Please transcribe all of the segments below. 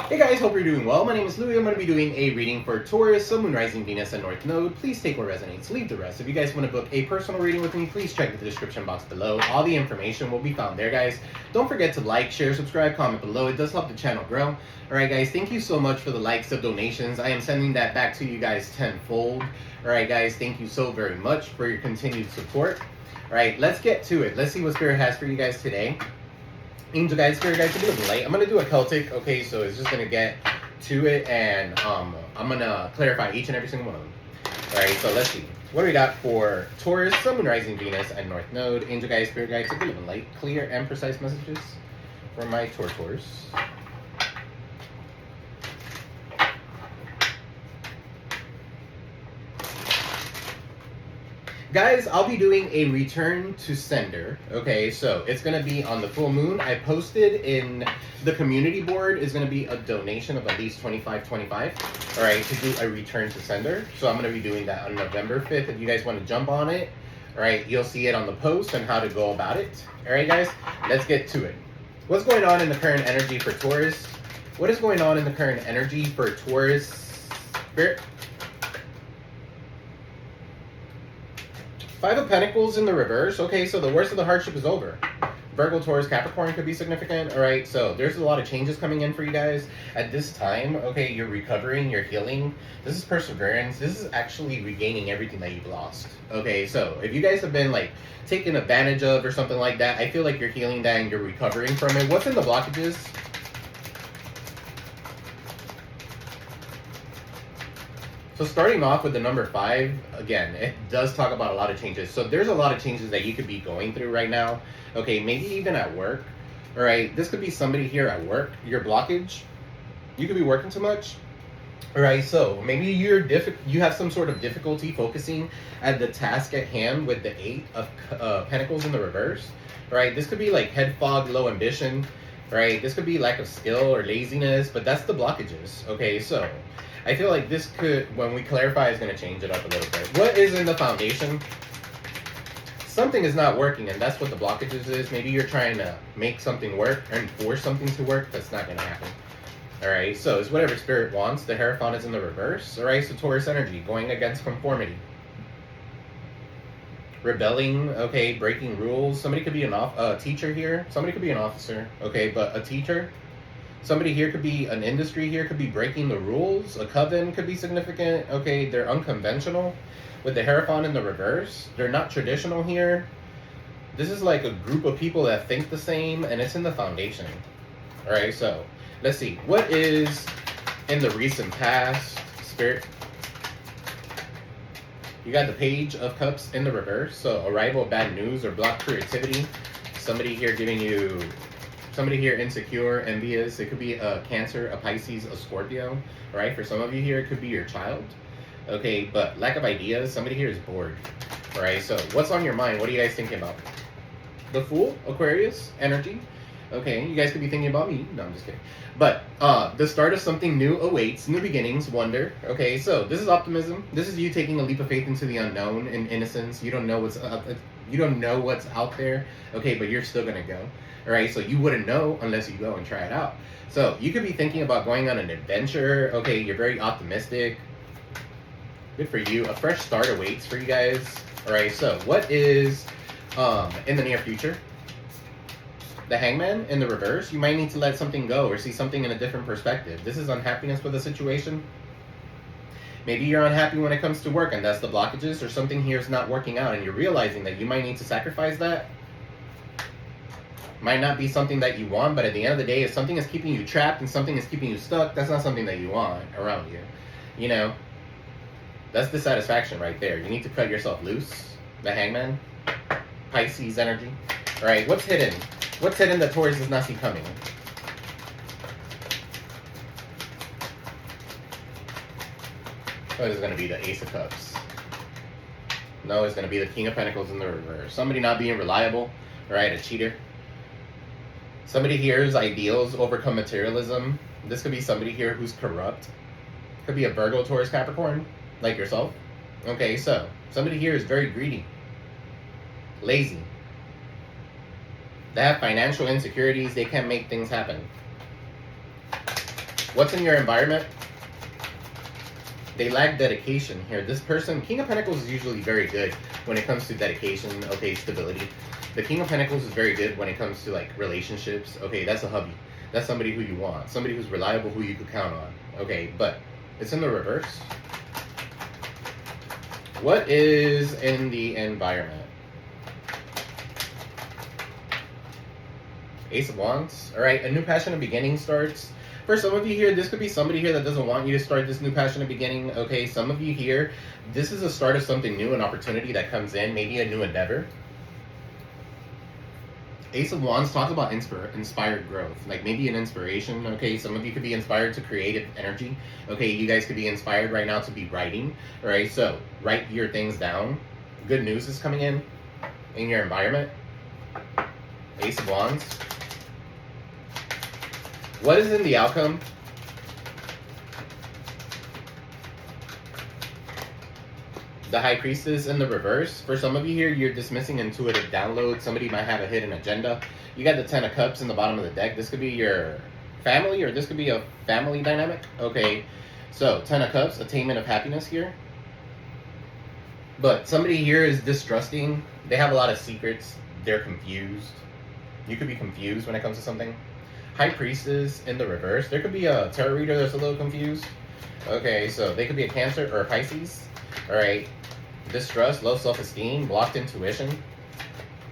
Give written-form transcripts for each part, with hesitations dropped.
Hey guys, hope you're doing well. My name is Louie. I'm going to be doing a reading for Taurus, Sun, Moon, Rising, Venus, and North Node. Please take what resonates, leave the rest. If you guys want to book a personal reading with me, please check the description box below. All the information will be found there, guys. Don't forget to like, share, subscribe, comment below. It does help the channel grow. Alright guys, thank you so much for the likes, the donations. I am sending that back to you guys tenfold. Alright guys, thank you so very much for your continued support. Alright, let's get to it. Let's see what Spirit has for you guys today. Angel guides, Spirit guides, a bit of light. I'm going to do a Celtic, okay, so it's just going to get to it, and I'm gonna clarify each and every single one of them. All right, so let's see what do we got for Taurus, Sun, Moon, Rising, Venus, and North Node. Angel guides, Spirit guides, a bit of light, clear, and precise messages for my Taurus. Guys, I'll be doing a return to sender. Okay, so it's going to be on the full moon. I posted in the community board is going to be a donation of at least $25.25. All right, to do a return to sender. So I'm going to be doing that on November 5th. If you guys want to jump on it, all right, you'll see it on the post and how to go about it. All right, guys, let's get to it. What's going on in the current energy for Taurus? What is going on in the current energy for Taurus, Spirit? Five of Pentacles in the reverse. Okay, so the worst of the hardship is over. Virgo, Taurus, Capricorn could be significant. All right, so there's a lot of changes coming in for you guys at this time. Okay, you're recovering, you're healing. This is perseverance. This is actually regaining everything that you've lost. Okay, so if you guys have been like taken advantage of or something like that, I feel like you're healing that and you're recovering from it. What's in the blockages? So starting off with the number 5, again, it does talk about a lot of changes. So there's a lot of changes that you could be going through right now. Okay, maybe even at work. All right, this could be somebody here at work. Your blockage, you could be working too much. All right, so maybe you have some sort of difficulty focusing at the task at hand with the 8 of Pentacles in the reverse. All right, this could be like head fog, low ambition. Right, this could be lack of skill or laziness, but that's the blockages. Okay, so I feel like this could, when we clarify, is going to change it up a little bit. What is in the foundation? Something is not working, and that's what the blockages is. Maybe you're trying to make something work and force something to work. That's not going to happen. All right, so it's whatever Spirit wants. The Hierophant is in the reverse. All right, so Taurus energy, going against conformity. Rebelling, okay, breaking rules. Somebody could be a teacher here. Somebody could be an officer, okay, but a teacher. Somebody here could be an industry here, could be breaking the rules. A coven could be significant. Okay, they're unconventional. With the Hierophant in the reverse, they're not traditional here. This is like a group of people that think the same, and it's in the foundation. All right, so let's see. What is in the recent past, Spirit? You got the Page of Cups in the reverse, so arrival of bad news or blocked creativity. Somebody here giving you, somebody here insecure, envious. It could be a Cancer, a Pisces, a Scorpio, right? For some of you here, it could be your child. Okay, but lack of ideas. Somebody here is bored, all right? So what's on your mind? What are you guys thinking about? The Fool, Aquarius, energy. Okay, you guys could be thinking about me. No, I'm just kidding. But the start of something new awaits, new beginnings, wonder. Okay, so this is optimism. This is you taking a leap of faith into the unknown and innocence. You don't know what's out there. Okay, but you're still gonna go. All right, so you wouldn't know unless you go and try it out. So you could be thinking about going on an adventure. Okay, you're very optimistic. Good for you. A fresh start awaits for you guys. All right, so what is in the near future? The Hangman in the reverse. You might need to let something go or see something in a different perspective. This is unhappiness with a situation. Maybe you're unhappy when it comes to work and that's the blockages, or something here is not working out and you're realizing that you might need to sacrifice that. Might not be something that you want, but at the end of the day, if something is keeping you trapped and something is keeping you stuck, that's not something that you want around you. You know, that's dissatisfaction right there. You need to cut yourself loose. The Hangman. Pisces energy. All right, what's hidden? What's hidden that Taurus does not see coming? Oh, it's going to be the Ace of Cups. No, it's going to be the King of Pentacles in the reverse. Somebody not being reliable, right? A cheater. Somebody here's ideals overcome materialism. This could be somebody here who's corrupt. Could be a Virgo, Taurus, Capricorn, like yourself. Okay, so somebody here is very greedy, lazy. They have financial insecurities. They can't make things happen. What's in your environment? They lack dedication here. This person, King of Pentacles, is usually very good when it comes to dedication, okay, stability. The King of Pentacles is very good when it comes to, like, relationships. Okay, that's a hubby. That's somebody who you want. Somebody who's reliable, who you could count on. Okay, but it's in the reverse. What is in the environment? Ace of Wands. All right, a new passionate beginning starts. For some of you here, this could be somebody here that doesn't want you to start this new passionate beginning. Okay, some of you here, this is a start of something new, an opportunity that comes in, maybe a new endeavor. Ace of Wands talks about inspired growth, like maybe an inspiration. Okay, some of you could be inspired to creative energy. Okay, you guys could be inspired right now to be writing. All right, so write your things down. Good news is coming in your environment. Ace of Wands. What is in the outcome? The High Priestess in the reverse. For some of you here, you're dismissing intuitive download. Somebody might have a hidden agenda. You got the Ten of Cups in the bottom of the deck. This could be your family, or this could be a family dynamic. Okay, so Ten of Cups, attainment of happiness here. But somebody here is distrusting. They have a lot of secrets. They're confused. You could be confused when it comes to something. High Priestess in the reverse. There could be a tarot reader that's a little confused. Okay, so they could be a Cancer or a Pisces. All right. Distrust, low self-esteem, blocked intuition.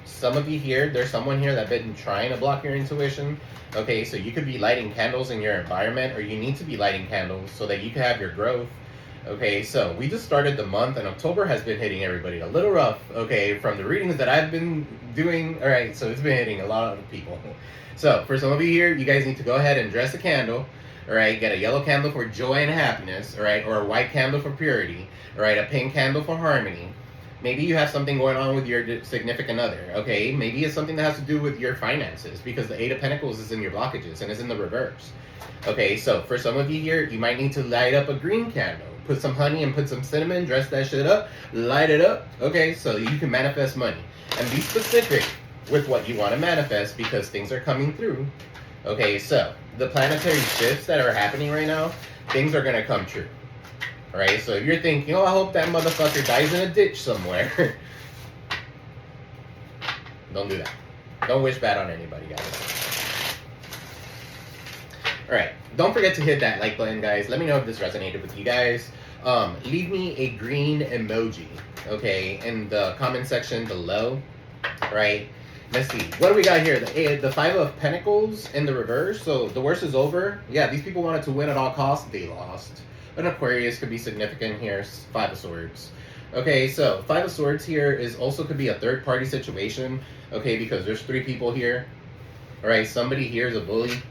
Some of you here, there's someone here that's been trying to block your intuition. Okay, so you could be lighting candles in your environment, or you need to be lighting candles so that you can have your growth. Okay, so we just started the month, and October has been hitting everybody a little rough. Okay, from the readings that I've been doing. All right, so it's been hitting a lot of people. So for some of you here, you guys need to go ahead and dress a candle. All right, get a yellow candle for joy and happiness. All right, or a white candle for purity. All right, a pink candle for harmony. Maybe you have something going on with your significant other. Okay, maybe it's something that has to do with your finances, because the Eight of Pentacles is in your blockages and is in the reverse. Okay, so for some of you here, you might need to light up a green candle. Put some honey and put some cinnamon, dress that shit up, light it up. Okay, so you can manifest money. And be specific with what you want to manifest, because things are coming through. Okay, so the planetary shifts that are happening right now, things are going to come true. All right, so if you're thinking, oh, I hope that motherfucker dies in a ditch somewhere. Don't do that. Don't wish bad on anybody, guys. All right, don't forget to hit that like button, guys. Let me know if this resonated with you guys. Leave me a green emoji, okay, in the comment section below. All right. Let's see. What do we got here? The Five of Pentacles in the reverse. So the worst is over. Yeah, these people wanted to win at all costs. They lost. An Aquarius could be significant here. Five of Swords. Okay, so Five of Swords here is also could be a third-party situation. Okay, because there's three people here. All right, somebody here is a bully.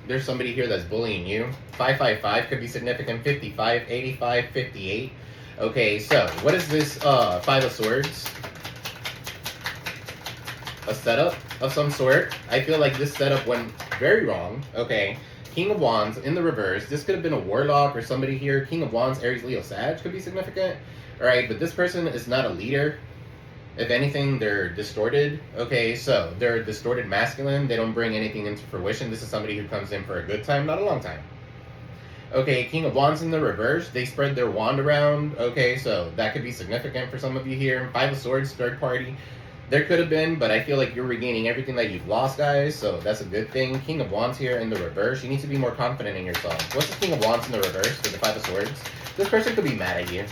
There's somebody here that's bullying you. 555 could be significant. 55, 85, 58. Okay, so what is this Five of Swords? A setup of some sort. I feel like this setup went very wrong. Okay. King of Wands in the reverse. This could have been a warlock or somebody here. King of Wands, Aries, Leo, Sag could be significant. All right, but this person is not a leader. If anything, they're distorted. Okay, so they're distorted masculine. They don't bring anything into fruition. This is somebody who comes in for a good time, not a long time. Okay, King of Wands in the reverse. They spread their wand around. Okay, so that could be significant for some of you here. Five of Swords, third party. There could have been, but I feel like you're regaining everything that you've lost, guys, so that's a good thing. King of Wands here in the reverse. You need to be more confident in yourself. What's the King of Wands in the reverse with the Five of Swords? This person could be mad at you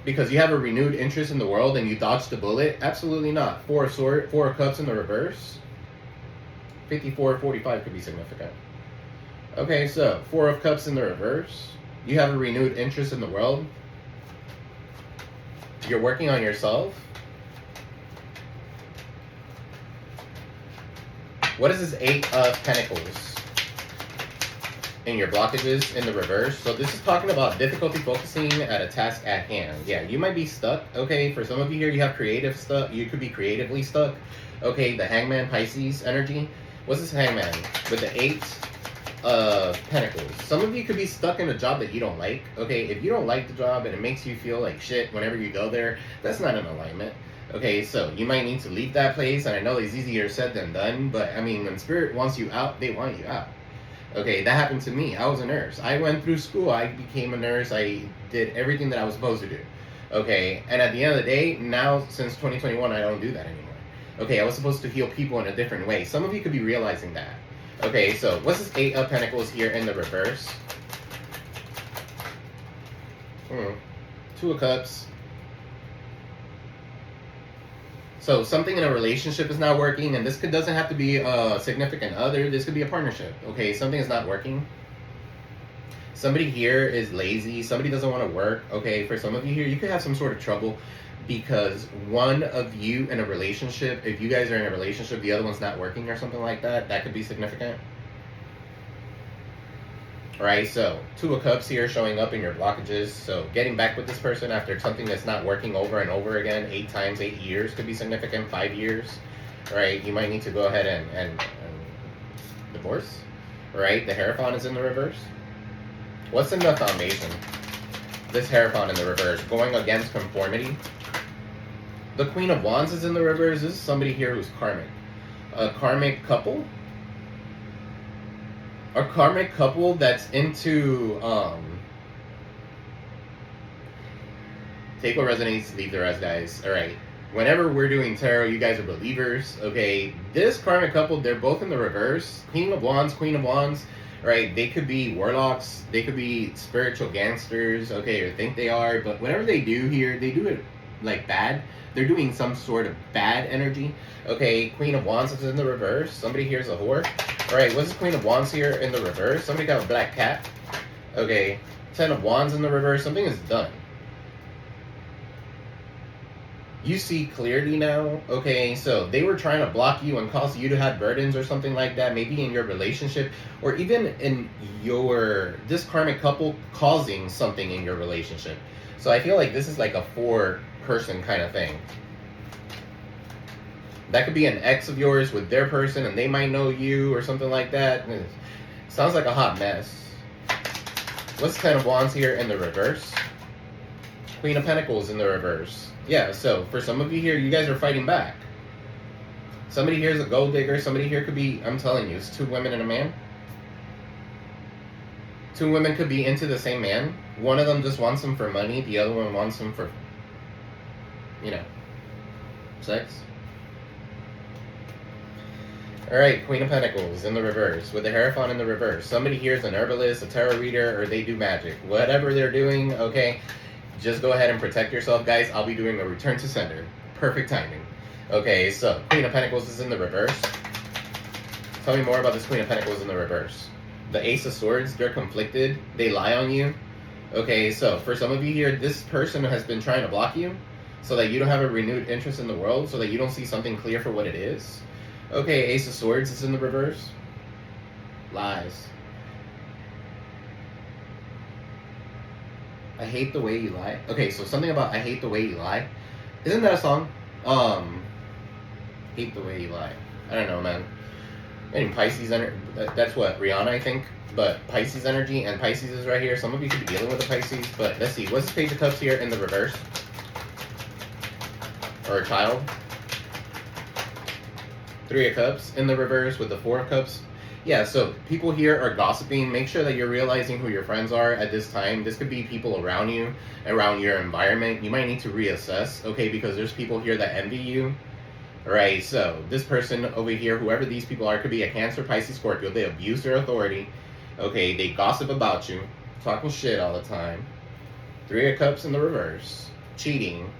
because you have a renewed interest in the world and you dodged the bullet. Absolutely not. Four of Cups in the reverse. 54, 45 could be significant. Okay, so Four of Cups in the reverse. You have a renewed interest in the world. You're working on yourself. What is this Eight of Pentacles in your blockages in the reverse? So this is talking about difficulty focusing at a task at hand. Yeah, you might be stuck. Okay, for some of you here, you have creative stuck. You could be creatively stuck. Okay, the Hangman, Pisces energy. What's this Hangman with the Eight of Pentacles? Some of you could be stuck in a job that you don't like. Okay, if you don't like the job and it makes you feel like shit whenever you go there, that's not an alignment. Okay, so you might need to leave that place, and I know it's easier said than done, but I mean, when Spirit wants you out, they want you out. Okay, that happened to me. I was a nurse. I went through school. I became a nurse. I did everything that I was supposed to do. Okay, and at the end of the day, now since 2021, I don't do that anymore. Okay, I was supposed to heal people in a different way. Some of you could be realizing that. Okay, so what's this 8 of Pentacles here in the reverse? 2 of Cups. So something in a relationship is not working, and this doesn't have to be a significant other. This could be a partnership. Okay, something is not working. Somebody here is lazy. Somebody doesn't want to work. Okay, for some of you here, you could have some sort of trouble because one of you in a relationship, if you guys are in a relationship, the other one's not working or something like that. That could be significant. Right, so 2 of Cups here showing up in your blockages. So getting back with this person after something that's not working over and over again, 8 times, 8 years could be significant, 5 years. Right, you might need to go ahead and divorce. Right, the Hierophant is in the reverse. What's in the foundation? This Hierophant in the reverse, going against conformity. The Queen of Wands is in the reverse. This is somebody here who's karmic. A karmic couple. A karmic couple that's into, take what resonates, leave the rest, guys. Alright. Whenever we're doing tarot, you guys are believers. Okay. This karmic couple, they're both in the reverse. King of Wands, Queen of Wands. Right, they could be warlocks, they could be spiritual gangsters, okay, or think they are, but whatever they do here, they do it like bad. They're doing some sort of bad energy. Okay, Queen of Wands is in the reverse. Somebody here's a whore. Alright, what's the Queen of Wands here in the reverse? Somebody got a black cat. Okay, 10 of Wands in the reverse. Something is done. You see clearly now. Okay, so they were trying to block you and cause you to have burdens or something like that, maybe in your relationship, or even in this karmic couple causing something in your relationship. So I feel like this is like a 4-person kind of thing. That could be an ex of yours with their person and they might know you or something like that. Sounds like a hot mess. What's 10 of Wands here in the reverse? Queen of Pentacles in the reverse. Yeah, so for some of you here, you guys are fighting back. Somebody here is a gold digger. Somebody here could be, I'm telling you, it's 2 women and a man. 2 women could be into the same man. One of them just wants him for money. The other one wants him for, sex. Alright, Queen of Pentacles in the reverse, with the Hierophant in the reverse. Somebody here is an herbalist, a tarot reader, or they do magic. Whatever they're doing, okay, just go ahead and protect yourself, guys. I'll be doing a return to sender. Perfect timing. Okay, so Queen of Pentacles is in the reverse. Tell me more about this Queen of Pentacles in the reverse. The Ace of Swords, they're conflicted. They lie on you. Okay, so for some of you here, this person has been trying to block you so that you don't have a renewed interest in the world, so that you don't see something clear for what it is. Okay, Ace of Swords is in the reverse. Lies. I hate the way you lie. Okay, so something about I hate the way you lie. Isn't that a song? Hate the way you lie. I don't know, man. And Pisces energy. That's what Rihanna, I think. But Pisces energy, and Pisces is right here. Some of you could be dealing with the Pisces. But let's see. What's the Page of Cups here in the reverse? Or a child? 3 of Cups in the reverse with the 4 of Cups. Yeah, so people here are gossiping. Make sure that you're realizing who your friends are at this time. This could be people around you, around your environment. You might need to reassess, okay, because there's people here that envy you. Alright, so this person over here, whoever these people are, could be a Cancer, Pisces, Scorpio. They abuse their authority. Okay, they gossip about you, talking shit all the time. 3 of Cups in the reverse. Cheating.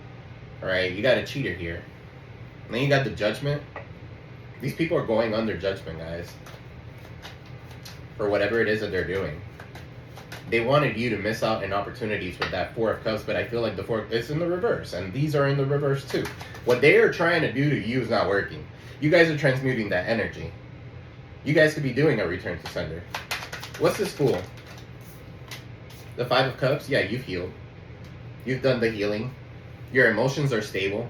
Alright, you got a cheater here. And then you got the Judgment. These people are going under judgment, guys. For whatever it is that they're doing. They wanted you to miss out on opportunities with that 4 of Cups, but I feel like the 4, it's in the reverse, and these are in the reverse too. What they are trying to do to you is not working. You guys are transmuting that energy. You guys could be doing a return to sender. What's this Fool? The 5 of Cups? Yeah, you've healed. You've done the healing. Your emotions are stable.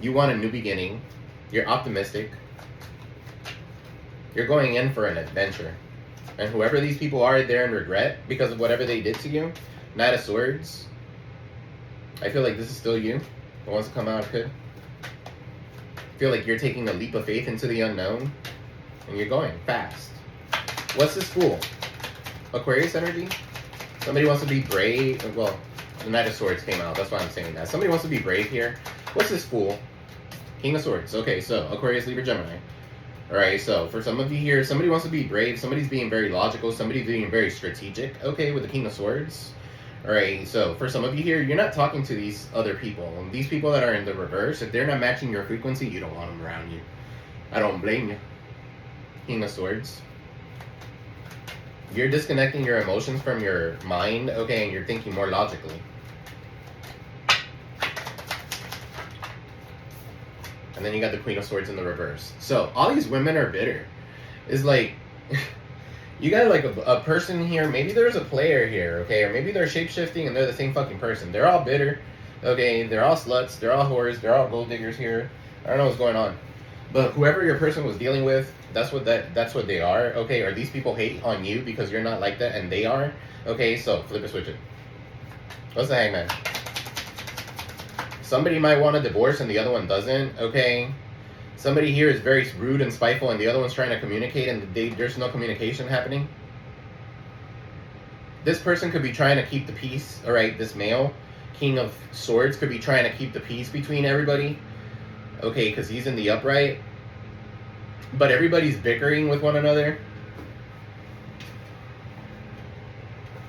You want a new beginning. You're optimistic. You're going in for an adventure. And whoever these people are, they're in regret because of whatever they did to you. Knight of Swords. I feel like this is still you. The ones that come out could. I feel like you're taking a leap of faith into the unknown. And you're going fast. What's this Fool? Aquarius energy? Somebody wants to be brave. Well, the Knight of Swords came out. That's why I'm saying that. Somebody wants to be brave here. What's this Fool? King of Swords. Okay, so Aquarius, Libra, Gemini. Alright, so for some of you here, somebody wants to be brave. Somebody's being very logical. Somebody's being very strategic. Okay, with the King of Swords. Alright, so for some of you here, you're not talking to these other people. These people that are in the reverse, if they're not matching your frequency, you don't want them around you. I don't blame you. King of Swords. You're disconnecting your emotions from your mind, okay, and you're thinking more logically. And then you got the Queen of Swords in the reverse. So all these women are bitter. It's like you got like a person here. Maybe there's a player here, okay, or maybe they're shape-shifting and they're the same fucking person. They're all bitter, okay. They're all sluts. They're all whores. They're all gold diggers here. I don't know what's going on, but whoever your person was dealing with, that's what they are, okay. Or these people hate on you because you're not like that and they are, okay. So flip it, switch it. What's the Hangman? Somebody might want a divorce and the other one doesn't, okay? Somebody here is very rude and spiteful and the other one's trying to communicate and there's no communication happening. This person could be trying to keep the peace, alright? This male, King of Swords, could be trying to keep the peace between everybody, okay, because he's in the upright. But everybody's bickering with one another.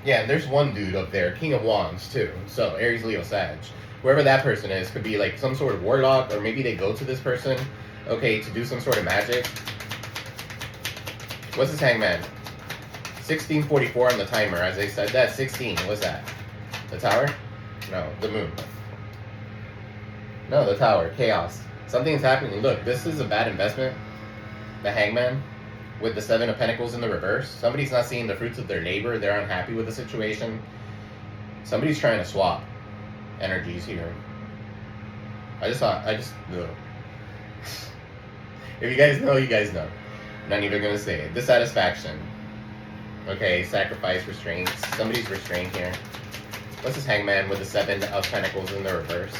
Yeah, there's one dude up there, King of Wands, too. So, Aries, Leo, Sag. Whoever that person is could be like some sort of warlock, or maybe they go to this person, okay, to do some sort of magic. What's this Hangman? 1644 on the timer, as I said that. 16, what's that? The Tower? No, the Moon. No, the Tower. Chaos. Something's happening. Look, this is a bad investment. The Hangman with the Seven of Pentacles in the reverse. Somebody's not seeing the fruits of their labor. They're unhappy with the situation. Somebody's trying to swap energies here. Ugh. If you guys know, you guys know. I'm not even gonna say it. Dissatisfaction. Okay, sacrifice, restraint. Somebody's restrained here. What's this Hangman with the Seven of Pentacles in the reverse?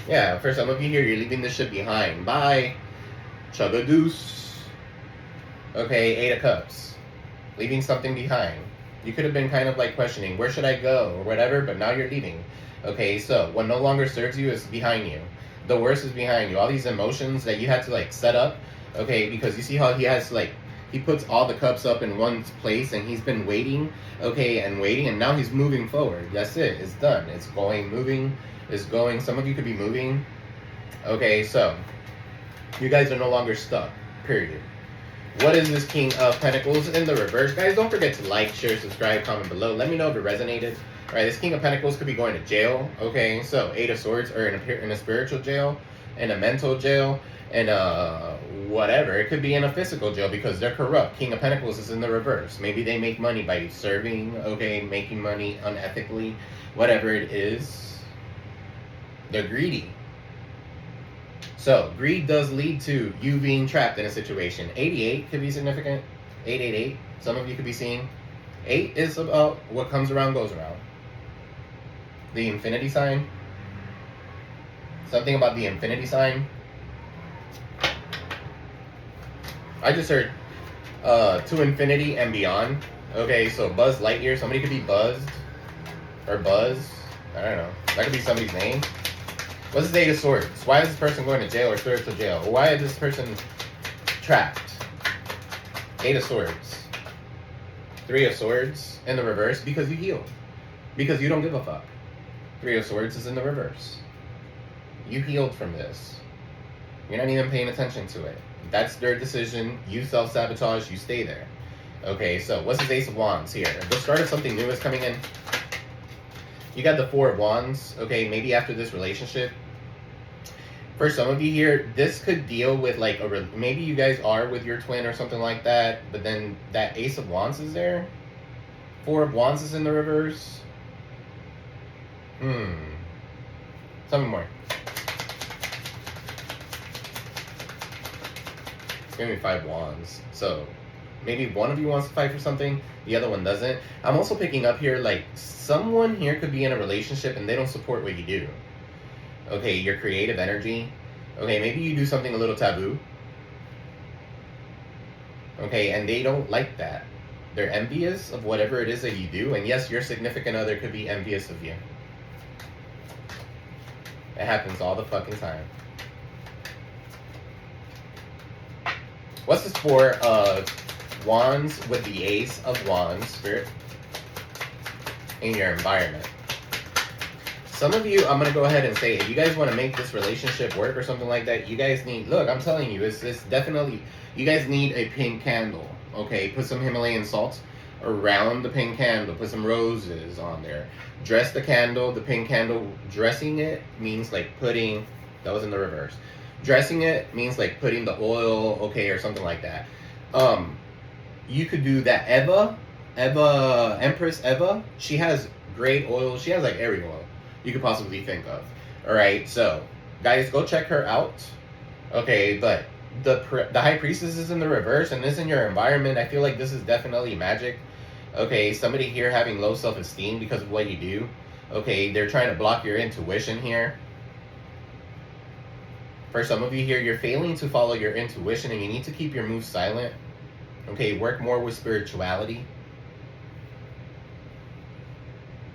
Yeah, for some of you here, you're leaving this shit behind. Bye. Chug a deuce. Okay, Eight of Cups. Leaving something behind. You could have been kind of like questioning, where should I go, or whatever, but now you're leaving. Okay, so what no longer serves you is behind you. The worst is behind you. All these emotions that you had to like set up, okay, because you see how he has like, he puts all the cups up in one place and he's been waiting, okay, and waiting, and now he's moving forward. That's it. It's done. It's going, moving, it's going. Some of you could be moving. Okay, so you guys are no longer stuck, period. What is this King of Pentacles in the reverse? Guys, don't forget to like, share, subscribe, comment below. Let me know if it resonated. All right, this King of Pentacles could be going to jail. Okay, so Eight of Swords, or in a spiritual jail, in a mental jail, and whatever. It could be in a physical jail because they're corrupt. King of Pentacles is in the reverse. Maybe they make money by serving, okay, making money unethically, whatever it is. They're greedy. So, greed does lead to you being trapped in a situation. 88 could be significant. 888. Some of you could be seeing. 8 is about what comes around goes around. The infinity sign. Something about the infinity sign. I just heard to infinity and beyond. Okay, so Buzz Lightyear. Somebody could be buzzed. Or Buzz. I don't know. That could be somebody's name. What's this Eight of Swords? Why is this person going to jail or spiritual jail? Why is this person trapped? Eight of Swords. Three of Swords in the reverse because you healed. Because you don't give a fuck. Three of Swords is in the reverse. You healed from this. You're not even paying attention to it. That's their decision. You self-sabotage. You stay there. Okay, so what's this Ace of Wands here? The start of something new is coming in. You got the Four of Wands. Okay, maybe after this relationship. For some of you here, this could deal with like maybe you guys are with your twin or something like that, but then that Ace of Wands is there. Four of Wands is in the reverse. Something more. Give me Five Wands. So maybe one of you wants to fight for something, the other one doesn't. I'm also picking up here like someone here could be in a relationship and they don't support what you do. Okay, your creative energy. Okay, maybe you do something a little taboo. Okay, and they don't like that. They're envious of whatever it is that you do, and yes, your significant other could be envious of you. It happens all the fucking time. What's this for? Wands with the Ace of Wands, Spirit, in your environment. Some of you, I'm going to go ahead and say, if you guys want to make this relationship work or something like that, you guys need, look, I'm telling you, it's definitely, you guys need a pink candle, okay? Put some Himalayan salt around the pink candle. Put some roses on there. Dress the candle, the pink candle. Dressing it means like putting, that was in the reverse. Dressing it means like putting the oil, okay, or something like that. You could do that. Empress Eva, she has great oil. She has like every oil you could possibly think of. All right, so guys, go check her out. Okay, but the High Priestess is in the reverse, and this in your environment. I feel like this is definitely magic. Okay, somebody here having low self-esteem because of what you do. Okay, they're trying to block your intuition here. For some of you here, you're failing to follow your intuition, and you need to keep your moves silent. Okay, work more with spirituality.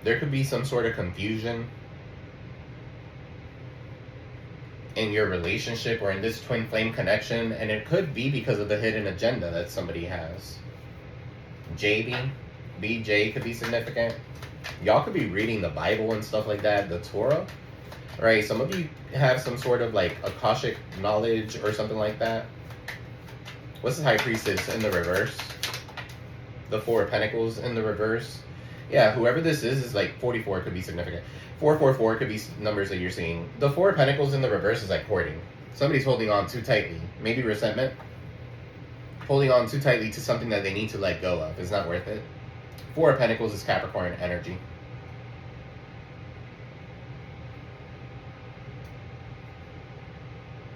There could be some sort of confusion in your relationship or in this twin flame connection, and it could be because of the hidden agenda that somebody has. BJ could be significant. Y'all could be reading the Bible and stuff like that, the Torah. Right, some of you have some sort of like Akashic knowledge or something like that. What's the High Priestess in the reverse? The Four of Pentacles in the reverse. Yeah, whoever this is like 44 could be significant. 444 could be numbers that you're seeing. The Four of Pentacles in the reverse is like hoarding. Somebody's holding on too tightly. Maybe resentment. Holding on too tightly to something that they need to let go of. It's not worth it. Four of Pentacles is Capricorn energy.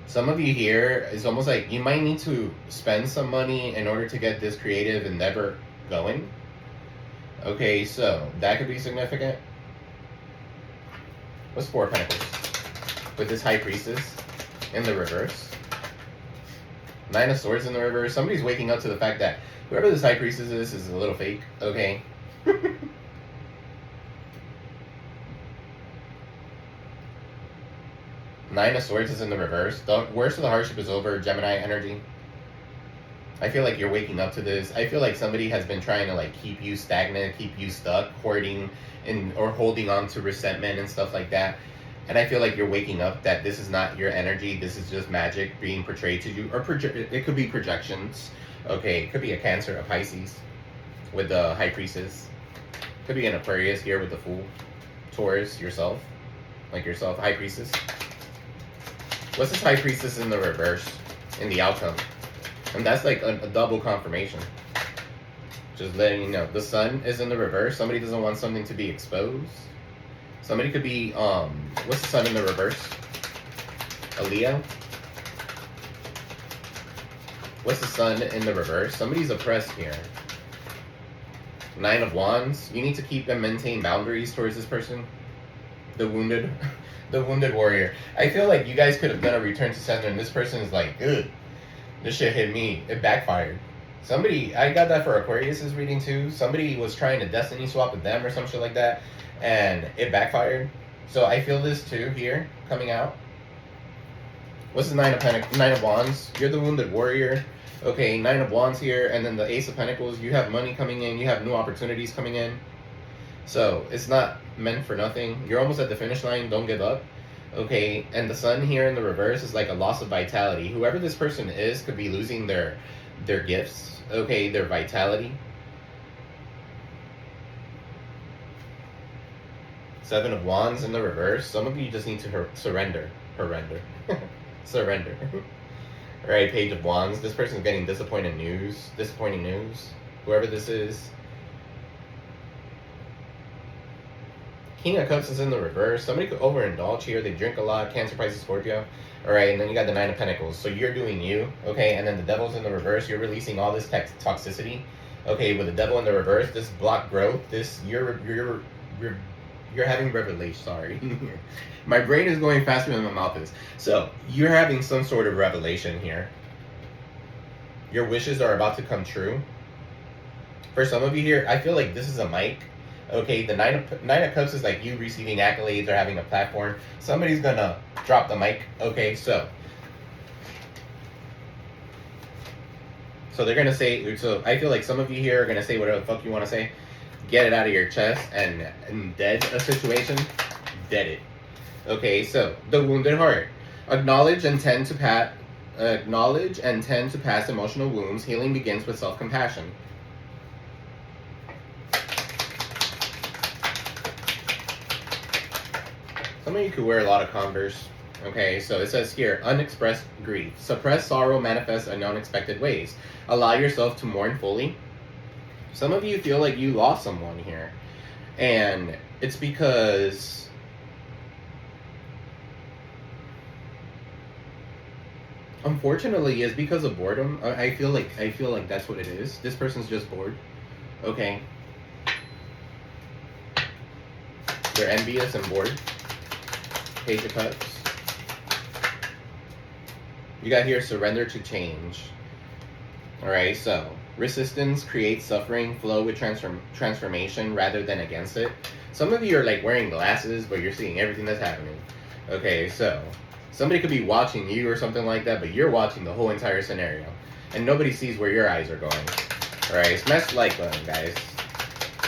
Some of you here is almost like you might need to spend some money in order to get this creative endeavor going. Okay, so that could be significant. What's Four of Pentacles? With this High Priestess in the reverse. Nine of Swords in the reverse. Somebody's waking up to the fact that whoever this High Priestess is a little fake. Okay. Nine of Swords is in the reverse. The worst of the hardship is over. Gemini energy. I feel like you're waking up to this. I feel like somebody has been trying to like keep you stagnant, keep you stuck, hoarding or holding on to resentment and stuff like that. And I feel like you're waking up that this is not your energy. This is just magic being portrayed to you. Or it could be projections. Okay, it could be a Cancer, a Pisces with the High Priestess. Could be an Aquarius here with the Fool. Taurus, yourself. Like yourself, High Priestess. What's this High Priestess in the reverse? In the outcome. And that's like a double confirmation. Just letting you know. The Sun is in the reverse. Somebody doesn't want something to be exposed. Somebody could be, what's the Sun in the reverse? A Leo. What's the Sun in the reverse? Somebody's oppressed here. Nine of Wands. You need to keep and maintain boundaries towards this person. The wounded warrior. I feel like you guys could have done a return to sender and this person is like, ugh, this shit hit me. It backfired. Somebody, I got that for Aquarius's reading too. Somebody was trying to destiny swap with them or some shit like that, and it backfired. So I feel this too here coming out. What's the Nine of Wands? You're the wounded warrior. Okay, Nine of Wands here, and then the Ace of Pentacles. You have money coming in. You have new opportunities coming in. So it's not meant for nothing. You're almost at the finish line. Don't give up. Okay, and the Sun here in the reverse is like a loss of vitality. Whoever this person is could be losing their gifts. Okay, their vitality. Seven of Wands in the reverse. Some of you just need to surrender. Surrender. Alright, Page of Wands. This person's getting disappointing news. Whoever this is. King of Cups is in the reverse. Somebody could overindulge here. They drink a lot. Cancer, Pisces, Scorpio. Alright, and then you got the Nine of Pentacles. So you're doing you. Okay, and then the Devil's in the reverse. You're releasing all this toxicity. Okay, with the Devil in the reverse, this block growth, this you're having revelation. Sorry. My brain is going faster than my mouth is. So you're having some sort of revelation here. Your wishes are about to come true. For some of you here, I feel like this is a mic. Okay, the Nine of Cups is like you receiving accolades or having a platform. Somebody's gonna drop the mic. Okay, so they're gonna say. So I feel like some of you here are gonna say whatever the fuck you want to say. Get it out of your chest and dead a situation. Dead it. Okay, so the wounded heart. Acknowledge and tend to pass emotional wounds. Healing begins with self-compassion. Some of you could wear a lot of Converse. Okay, so it says here, unexpressed grief. Suppressed sorrow manifests in unexpected ways. Allow yourself to mourn fully. Some of you feel like you lost someone here. And it's because unfortunately it's because of boredom. I feel like that's what it is. This person's just bored. Okay. They're envious and bored. Page of Cups. You got here, surrender to change. Alright, so resistance creates suffering, flow with transformation rather than against it. Some of you are like wearing glasses, but you're seeing everything that's happening. Okay, so somebody could be watching you or something like that, but you're watching the whole entire scenario. And nobody sees where your eyes are going. Alright, smash the like button, guys.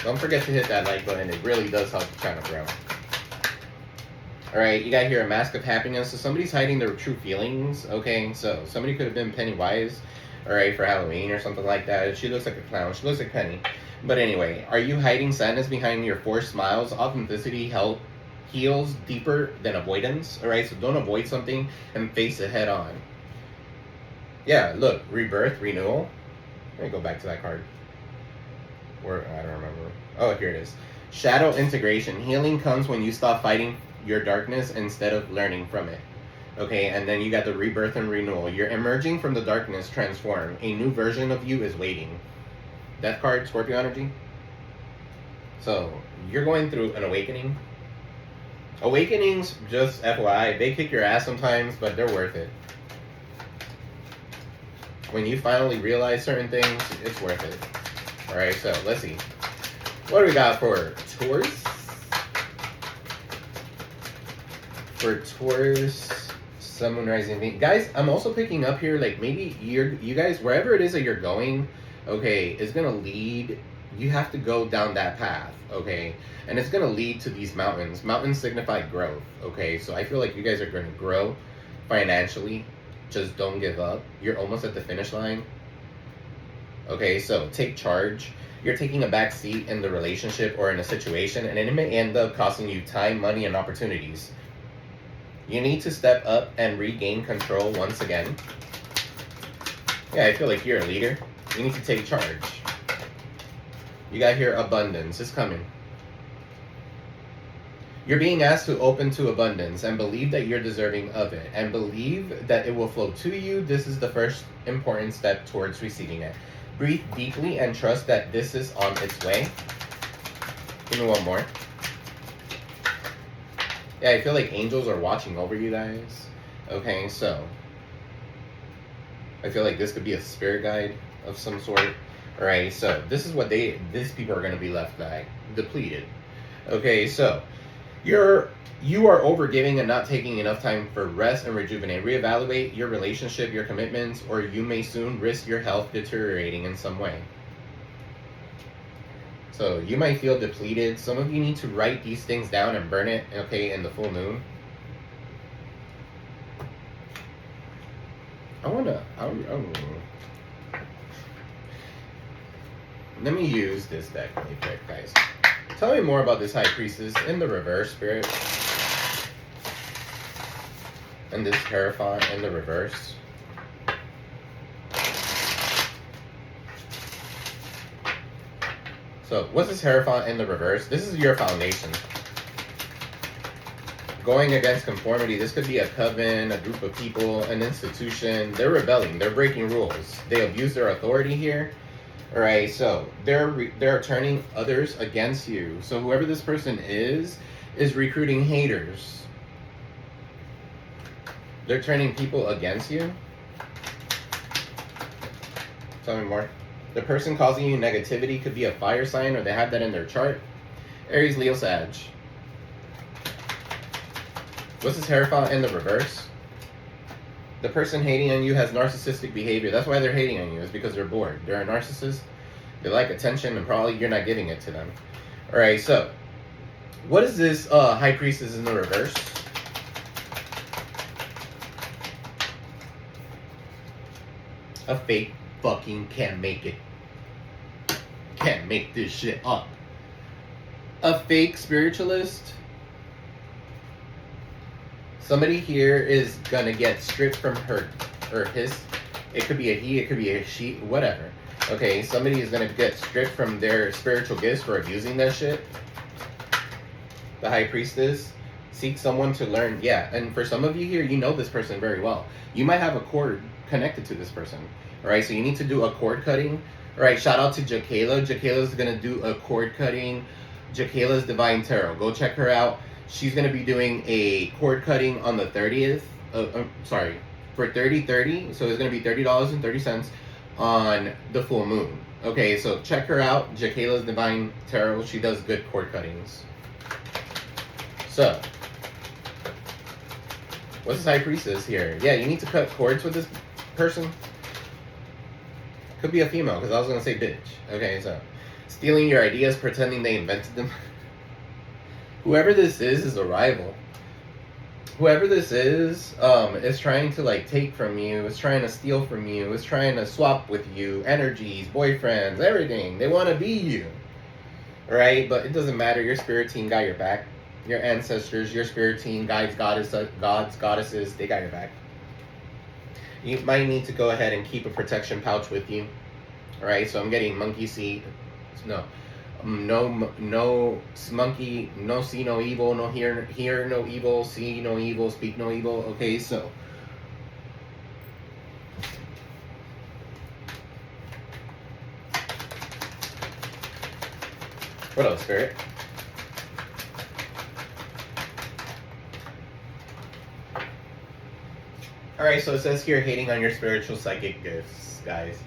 Don't forget to hit that like button. It really does help the channel grow. Alright, you got here a mask of happiness. So somebody's hiding their true feelings. Okay, so somebody could have been Pennywise, alright, for Halloween or something like that. She looks like a clown. She looks like Penny. But anyway, are you hiding sadness behind your forced smiles? Authenticity heals deeper than avoidance. Alright, so don't avoid something and face it head on. Yeah, look, rebirth, renewal. Let me go back to that card. Or I don't remember. Oh, here it is. Shadow integration. Healing comes when you stop fighting your darkness instead of learning from it. Okay, and then you got the rebirth and renewal. You're emerging from the darkness, transform. A new version of you is waiting. Death card, Scorpio energy. So you're going through an awakening. Awakenings, just FYI, they kick your ass sometimes, but they're worth it. When you finally realize certain things, it's worth it. Alright, so let's see. What do we got for Taurus? For Taurus, Sun, Moon, Rising, Venus. Guys, I'm also picking up here, like, maybe you guys, wherever it is that you're going, okay, is going to lead, you have to go down that path, okay? And it's going to lead to these mountains. Mountains signify growth, okay? So I feel like you guys are going to grow financially. Just don't give up. You're almost at the finish line. Okay, so take charge. You're taking a back seat in the relationship or in a situation, and it may end up costing you time, money, and opportunities. You need to step up and regain control once again. Yeah, I feel like you're a leader. You need to take charge. You got here abundance is coming. You're being asked to open to abundance and believe that you're deserving of it and believe that it will flow to you. This is the first important step towards receiving it. Breathe deeply and trust that this is on its way. Give me one more. Yeah, I feel like angels are watching over you guys. Okay, so I feel like this could be a spirit guide of some sort. Alright, so this is what these people are going to be left like, depleted. Okay, so you are overgiving and not taking enough time for rest and rejuvenate. Reevaluate your relationship, your commitments, or you may soon risk your health deteriorating in some way. So you might feel depleted. Some of you need to write these things down and burn it, okay, in the full moon. Let me use this deck really quick, guys. Tell me more about this High Priestess in the reverse, Spirit. And this Hierophant in the reverse. So, what's this Hierophant in the reverse? This is your foundation. Going against conformity. This could be a coven, a group of people, an institution. They're rebelling. They're breaking rules. They abuse their authority here. Alright, so they're turning others against you. So whoever this person is recruiting haters. They're turning people against you. Tell me more. The person causing you negativity could be a fire sign, or they have that in their chart. Aries, Leo, Sag. What's this Hierophant in the reverse? The person hating on you has narcissistic behavior. That's why they're hating on you, is because they're bored. They're a narcissist. They like attention, and probably you're not giving it to them. All right, so what is this High Priestess in the reverse? A fake fucking can't make it. Can't make this shit up. A fake spiritualist. Somebody here is gonna get stripped from her or his. It could be a he, it could be a she, whatever. Okay, somebody is gonna get stripped from their spiritual gifts for abusing that shit. The High Priestess. Seek someone to learn. Yeah, and for some of you here, you know this person very well. You might have a cord connected to this person. All right, so you need to do a cord cutting. All right, shout out to Jakayla. Jakayla's gonna do a cord cutting. Jakayla's Divine Tarot. Go check her out. She's gonna be doing a cord cutting on the 30th. For 30/30. So it's gonna be $30.30 on the full moon. Okay, so check her out. Jakayla's Divine Tarot. She does good cord cuttings. So, what's this High Priestess here? Yeah, you need to cut cords with this person. Could be a female, because I was going to say bitch. Okay, so, stealing your ideas, pretending they invented them. Whoever this is a rival. Whoever this is trying to, like, take from you, is trying to steal from you, is trying to swap with you, energies, boyfriends, everything. They want to be you. Right? But it doesn't matter. Your spirit team got your back. Your ancestors, your spirit team, guides, goddesses, they got your back. You might need to go ahead and keep a protection pouch with you. All right, so I'm getting monkey see, no monkey, no see no evil, no hear no evil, see no evil, speak no evil. Okay, so what else, Spirit? Alright, so it says here, hating on your spiritual psychic gifts, guys.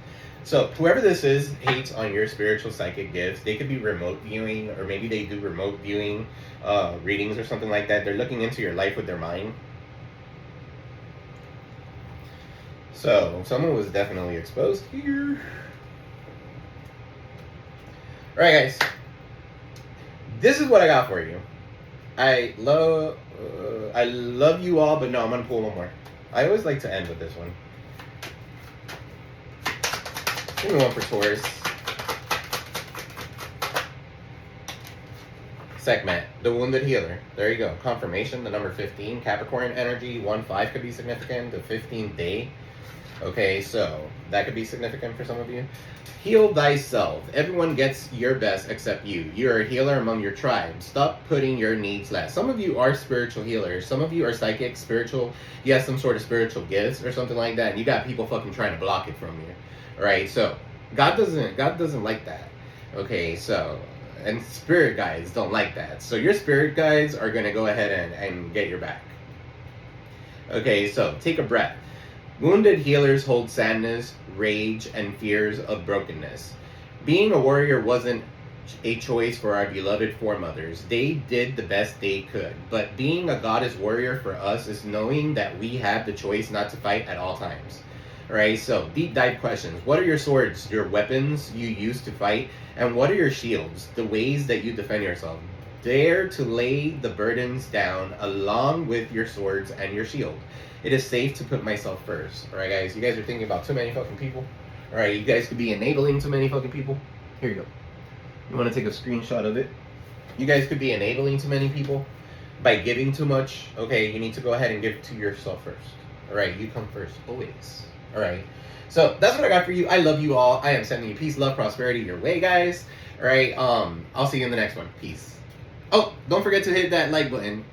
So, whoever this is hates on your spiritual psychic gifts. They could be remote viewing, or maybe they do remote viewing readings or something like that. They're looking into your life with their mind. So, someone was definitely exposed here. Alright, guys. This is what I got for you. I love you all, but no, I'm going to pull one more. I always like to end with this one. Give me one for Taurus. Segment, the Wounded Healer. There you go. Confirmation, the number 15. Capricorn energy, 1-5 could be significant. The 15th day. Okay, so that could be significant for some of you. Heal thyself. Everyone gets your best except you. You're a healer among your tribe. Stop putting your needs last. Some of you are spiritual healers. Some of you are psychic, spiritual. You have some sort of spiritual gifts or something like that. And you got people fucking trying to block it from you. All right, so God doesn't like that. Okay, so, and spirit guides don't like that. So your spirit guides are going to go ahead and get your back. Okay, so take a breath. Wounded healers hold sadness, rage, and fears of brokenness. Being a warrior wasn't a choice for our beloved foremothers. They did the best they could. But being a goddess warrior for us is knowing that we have the choice not to fight at all times. Alright, so deep dive questions. What are your swords, your weapons you use to fight? And what are your shields, the ways that you defend yourself? Dare to lay the burdens down along with your swords and your shield. It is safe to put myself first. Alright, guys, you guys are thinking about too many fucking people. Alright, you guys could be enabling too many fucking people. Here you go. You want to take a screenshot of it? You guys could be enabling too many people by giving too much. Okay, you need to go ahead and give to yourself first. Alright, you come first, always. Alright, so that's what I got for you. I love you all. I am sending you peace, love, prosperity your way, guys. Alright, I'll see you in the next one. Peace. Oh, don't forget to hit that like button.